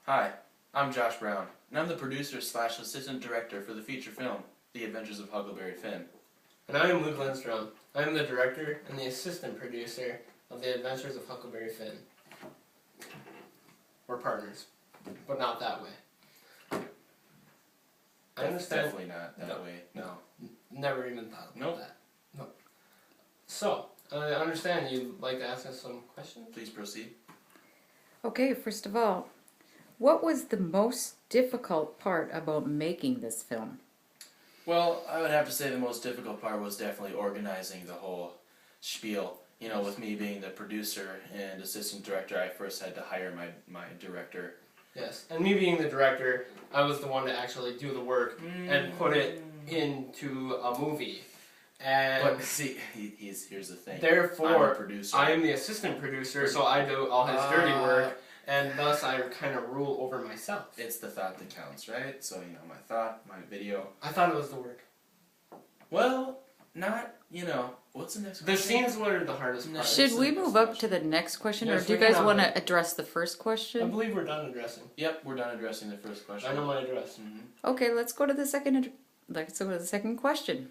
Hi, I'm Josh Brown, and I'm the producer slash assistant director for the feature film, The Adventures of Huckleberry Finn. And I am Luke Lindstrom. I am the director and the assistant producer of The Adventures of Huckleberry Finn. We're partners, but not that way. I understand. Definitely not that way, no. Never even thought about Nope. that. No. So, I understand you'd like to ask us some questions? Please proceed. Okay, first of all, what was the most difficult part about making this film? Well, I would have to say the most difficult part was definitely organizing the whole spiel. You know, with me being the producer and assistant director, I first had to hire my director. Yes. And me being the director, I was the one to actually do the work and put it into a movie. And But see, here's the thing. therefore, I'm a producer. I am the assistant producer, so I do all his dirty work, and thus I kind of rule over myself. It's the thought that counts, right? So, you know, my thought, my video. I thought it was the work. Well, not, you know, what's the next The question? scenes were the hardest part. Should we move up to the next question, Yes, or do you we can guys have want it. to address the first I question? believe we're done addressing. Yep, we're done addressing the first question. I know my address. Okay, let's go to the second. Let's go to the second question.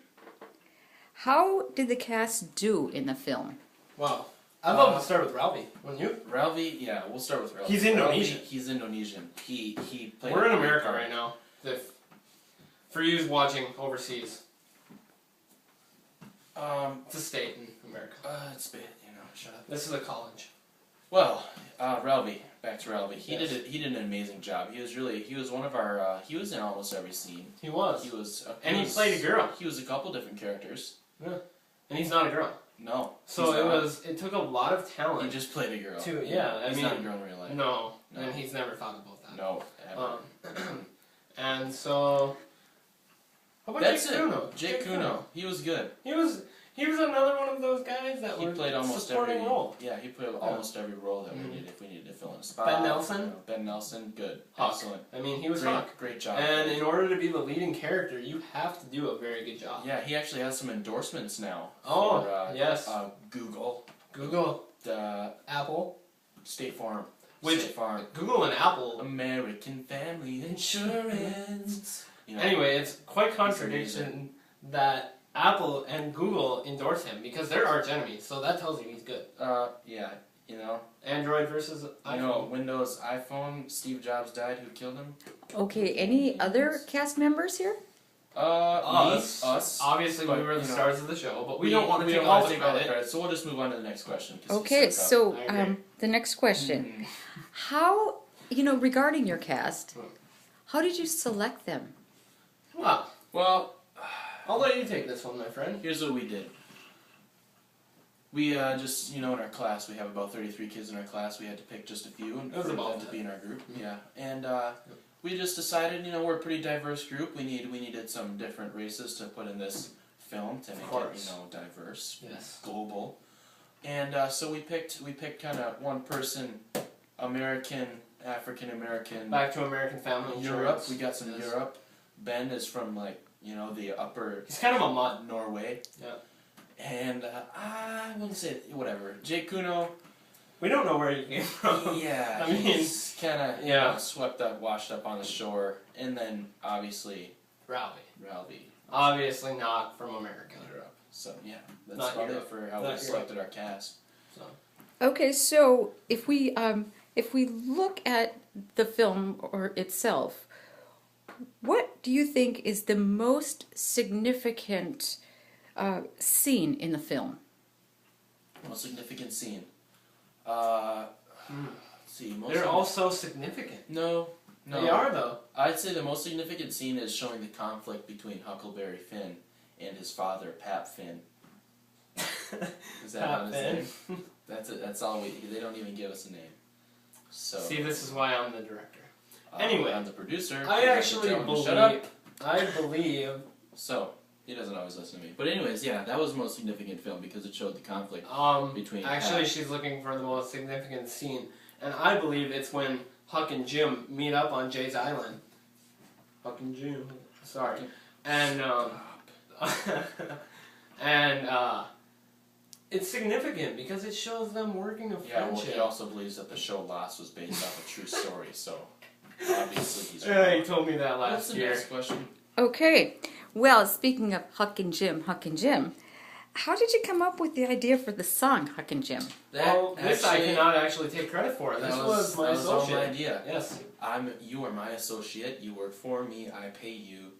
How did the cast do in the film? Wow. I'd love to start with Ralphie, wouldn't you? Ralphie, yeah, we'll start with Ralphie. He's Indonesian. He's Indonesian. He played. We're in a America part. right now. For you watching overseas, it's a state in America. It's bad, you know. Shut up. This is a college. Well, Ralphie. Back to Ralphie. He Yes. did an amazing job. He was one of our. He was in almost every scene. He was. He was. And he played a girl. He was a couple different characters. And he's not a girl. No. So he's not. it took a lot of He talent just played a girl. I He's mean, not a girl in real life. no, No. and he's never thought about that. No. Ever. And so, how about That's Jake it. Kuno? Jake Kuno. He was good. He was another one of those guys that He were played almost supporting every role. Yeah, he played almost every role that we needed. If we needed to fill in a spot. Ben Nelson? You know, Ben Nelson, good, Hawk. excellent. I mean, he was Great, Hawk. great job. And in order to be the leading character, you have to do a very good job. Yeah, he actually has some endorsements now. Oh, for, yes. Google, Google, the Apple, State Farm, Which- State Farm, Google and Apple. American Family Insurance. You know, Anyway, it's quite contradiction that Apple and Google endorse him because they're arch enemies. So that tells you he's good. yeah, you know, Android versus iPhone. you know, Windows, iPhone. Steve Jobs died. Who killed him? Okay, any other cast members here? Us. Obviously, But, we were the you know, stars of the show, but we don't want to we take don't all wanna the take all the credit. credit. So we'll just move on to the next question. 'Cause he's Okay, stuck up. so I agree. the next question. How, regarding your cast, how did you select them? Well, I'll let you take this one, my friend. Here's what we did. We just, you know, in our class, we have about 33 kids in our class. We had to pick just a few and It was for about them to that. be in our group. Yeah, and we just decided, you know, we're a pretty diverse group. We needed some different races to put in this film to make it, course. you know, diverse, Yes. global. And so we picked kind of one person, American, African American, Back to American Family Europe. Insurance. We got some Yes. Europe. Ben is from like, you know, the upper He's kind of a mutt. Norway. Yeah. And I wouldn't say whatever. Jake Kuno. We don't know where he came from. Yeah, I mean, he's kind of yeah. swept up, washed up on the shore, and then obviously Ralphie. Ralphie, Obviously not from America. Europe. So yeah, that's Not about Europe. it for how Not we selected our cast. So. Okay, so if we look at the film or itself, what do you think is the most significant scene in the film? Most significant scene. Let's see. They're all so significant. No. They are, though. I'd say the most significant scene is showing the conflict between Huckleberry Finn and his father, Pap Finn. Is that Pap not his Finn. name? That's it. That's all we. They don't even give us a name. So. See, this is why I'm the director. Anyway, I'm the producer. I actually Tell him to believe. Shut up. I believe. So he doesn't always listen to me. But anyways, yeah, that was the most significant film because it showed the conflict between. Actually, Pap. she's looking for the most significant scene, and I believe it's when Huck and Jim meet up on Jay's Island. Huck and Jim. Sorry. And it's significant because it shows them working a Yeah, well, friendship. he also believes that the show Lost was based off a true story. So Obviously, he's Yeah, wrong. you told me that What's last the year. next question? Okay. Well, speaking of Huck and Jim, how did you come up with the idea for the song Huck and Jim? Well, this I actually- cannot actually take credit for. This was my that was all my associate. idea. Yes, You are my associate. You work for me. I pay you.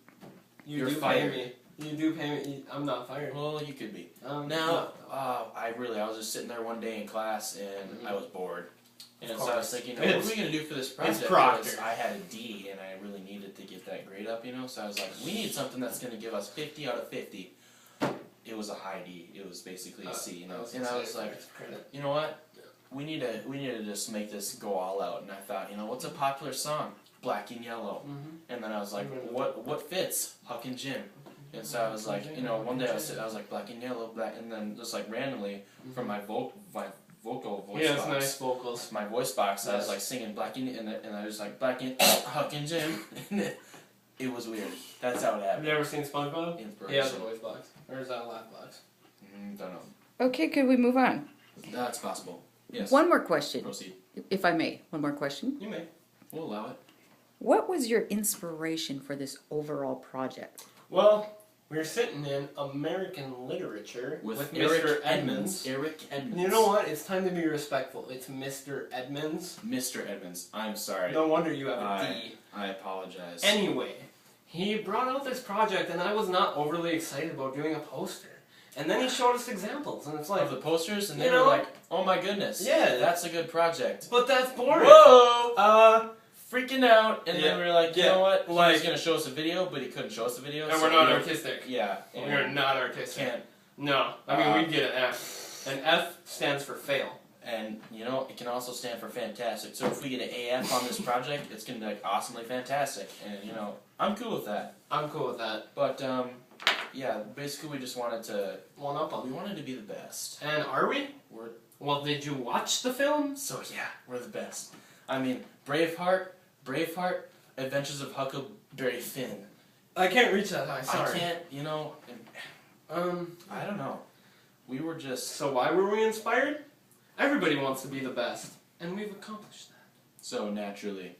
you You're do fired. pay me. You do pay me. I'm not fired. Well, you could be. No. Now, I was just sitting there one day in class and I was bored. And Of so I was course. thinking, what are It's- we going to do for this project? Proctor. Because I had a D and I really needed to get that grade up, So I was like, we need something that's going to give us 50 out of 50. It was a high D. It was basically a C, And I was like, you know what? We need to just make this go all out. And I thought, what's a popular song? Black and Yellow. And then I was like, what fits? Huck and Jim. And so I was like, one day I was like Black and Yellow, black, and then just like randomly from my vocal voice He has box, nice vocals. my voice box, I was Yes. like singing Black and I was like Black and Huck and Jim, and it was weird. That's how it Have happened. you ever seen SpongeBob? He has a Inspiration. voice box. Or is that a laugh box? Don't know. Okay, could we move on? That's possible. Yes. One more question, Proceed. if I may. One more question. You may. We'll allow it. What was your inspiration for this overall project? Well, we're sitting in American literature with Eric Mr. Edmonds. Eric Edmonds. You know what? It's time to be respectful. It's Mr. Edmonds. Mr. Edmonds. I'm sorry. No wonder you have a D. I apologize. Anyway, he brought out this project, and I was not overly excited about doing a poster. And then he showed us examples, and it's like, Of the posters, and they You were know? like, "Oh my goodness, Yeah. that's a good project." but that's boring. Whoa! Freaking out, and Yeah. then we were like, you Yeah. know what? He Like- was gonna show us a video, but he couldn't show us the video. And so we're not we artistic. Yeah, We're and not artistic. can't. No, I mean we get an F. An F stands for fail. And it can also stand for fantastic. So if we get an AF on this project, it's gonna be like awesomely fantastic, and I'm cool with that. I'm cool with that. But yeah, basically we just wanted to. One up We on. wanted to be the best. And are we? We're Well, did you watch the film? So yeah, we're the best. I mean, Braveheart, Adventures of Huckleberry Finn. I can't reach that high. Sorry. I can't, I don't know. We were just So why were we inspired? Everybody wants to be the best, and we've accomplished that. so naturally.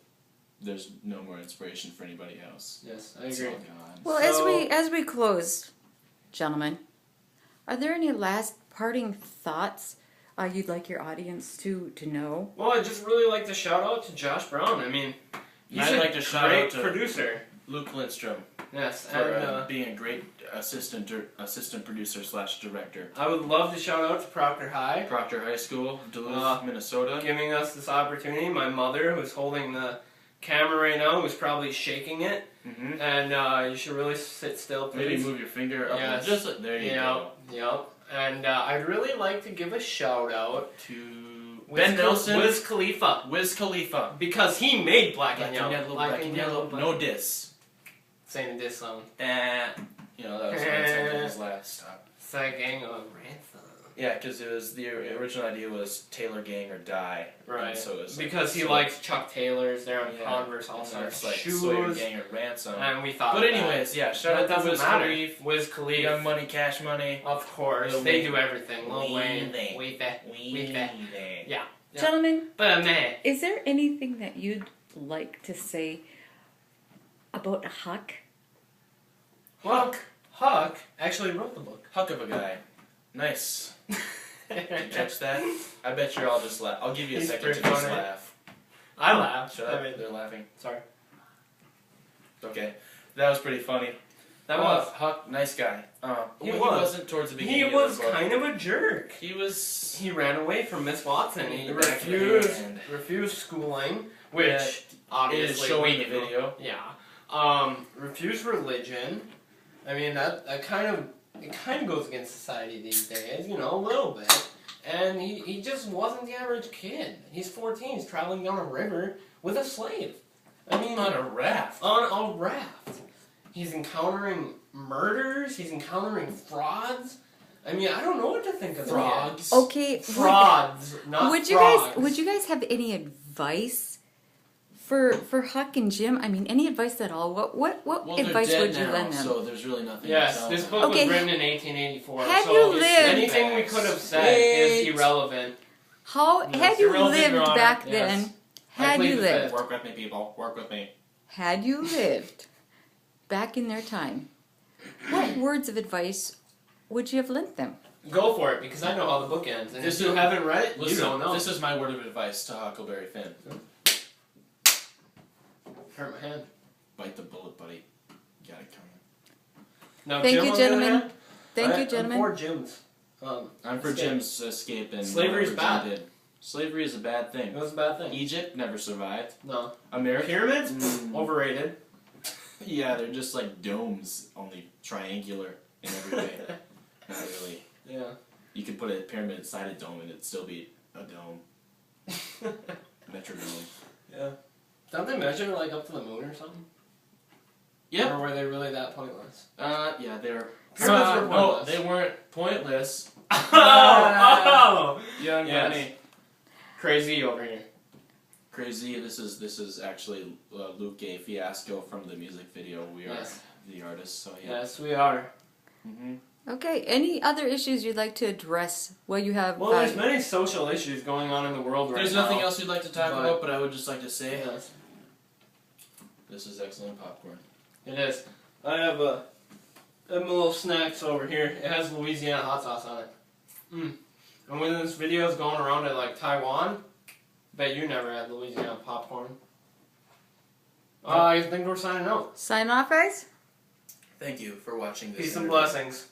There's no more inspiration for anybody else. Yes, I It's agree. all gone. Well, So- as we close, gentlemen, are there any last parting thoughts you'd like your audience to know? Well, I'd just really like to shout out to Josh Brown. I mean, he's I'd a like to shout great out to producer. Luke Lindstrom Yes, for and being a great assistant producer / director. I would love to shout out to Proctor High, Proctor High School, Duluth, Minnesota. giving us this opportunity. My mother, who's holding the camera right now, was probably shaking it, Mm-hmm. and you should really sit still, please. Maybe move your finger up. Yes. Just there you go. Yep. And I'd really like to give a shout out To Wiz Ben Nelson, Wiz Khalifa, Wiz Khalifa. because he made Black and Black Yellow. Black and Yellow. No diss. Saying this song. That was his last stop. Singing of Ransom. Yeah, because the original idea was Taylor Gang or Die. Right. And so it was Because he so- likes Chuck Taylors, they're on Yeah. Converse All and Star it's like shoes. Sawyer Gang or Ransom. And we thought But of that. anyways, yeah, shout That out to doesn't Wiz matter. Khalifa, Wiz Khalifa. Young Money, Cash Money. Of course, Lil they Wayne. do everything. Lil Wayne, Wayne. Weezy. Yeah. Yeah. Gentlemen, But man, is there anything that you'd like to say about Huck? Huck actually wrote the book. Huck of a guy. Nice. Did you catch that? I bet you're all just laugh. I'll give you a He's second to pretty just funny. laugh. I laughed. Shut up. They're laughing. Sorry. Okay. That was pretty funny. That was. Huck, nice guy. He He was. wasn't towards the beginning. He was of the book. kind of a jerk. He was. He ran away from Miss Watson. He Back in the refused hand. refused schooling, which Yeah, It obviously is showing we the knew. video. Yeah. Refused religion. I mean that kind of goes against society these days, a little bit. And he just wasn't the average kid. He's 14. He's traveling down a river with a slave. I mean, On a raft. on a raft. He's encountering murders. He's encountering frauds. I mean, I don't know what to think of Frogs. Okay, Frauds, not would frogs. you guys have any advice for Huck and Jim? I mean, any advice at all? What Well, advice they're would dead you now, lend them? so there's really nothing to Yes, tell this them. book Okay. was written in 1884. Had so you lived- anything we could have said is Wait. irrelevant. How No, had it's you irrelevant, lived Your Honor. back Yes. then? Had plead you the lived, fifth. Work with me, people. Work with me. had you lived back in their time, what words of advice would you have lent them? Go for it, because I know how the book ends. And if you haven't read it, Listen, you don't know. this is my word of advice to Huckleberry Finn. Hurt my hand. Bite the bullet, buddy. You got it coming. Now, Thank Jim, you, on the other gentlemen. hand, Thank you, I'm gentlemen. for Jim's. I'm for escape. Jim's escape and Slavery's whatever Jim bad. did. Slavery is a bad It thing. was a bad thing. Egypt never survived. No. America. Pyramids? Mm. Overrated. Yeah, they're just like domes, only triangular in every way. Not really. Yeah. You could put a pyramid inside a dome and it'd still be a dome. Metrodome. Yeah. Don't they measure like up to the moon or something? Yep. Or were they really that pointless? Yeah, they were. Pyramids were No, pointless. they weren't pointless. Oh! Young Yes. money. Crazy over here. Crazy. This is actually Luke A. Fiasco from the music video. We are Yes. the artists. So yeah. Yes, we are. Mm-hmm. Okay, any other issues you'd like to address? Well, you have. Well, there's many social issues going on in the world right There's now. nothing else we'd like to talk But- about, but I would just like to say Yes, this is excellent popcorn. it is. I have a little snacks over here. It has Louisiana hot sauce on it. And when this video is going around at like Taiwan, bet you never had Louisiana popcorn. I think we're signing out. Sign off, guys? Thank you for watching this. Peace and interview. blessings.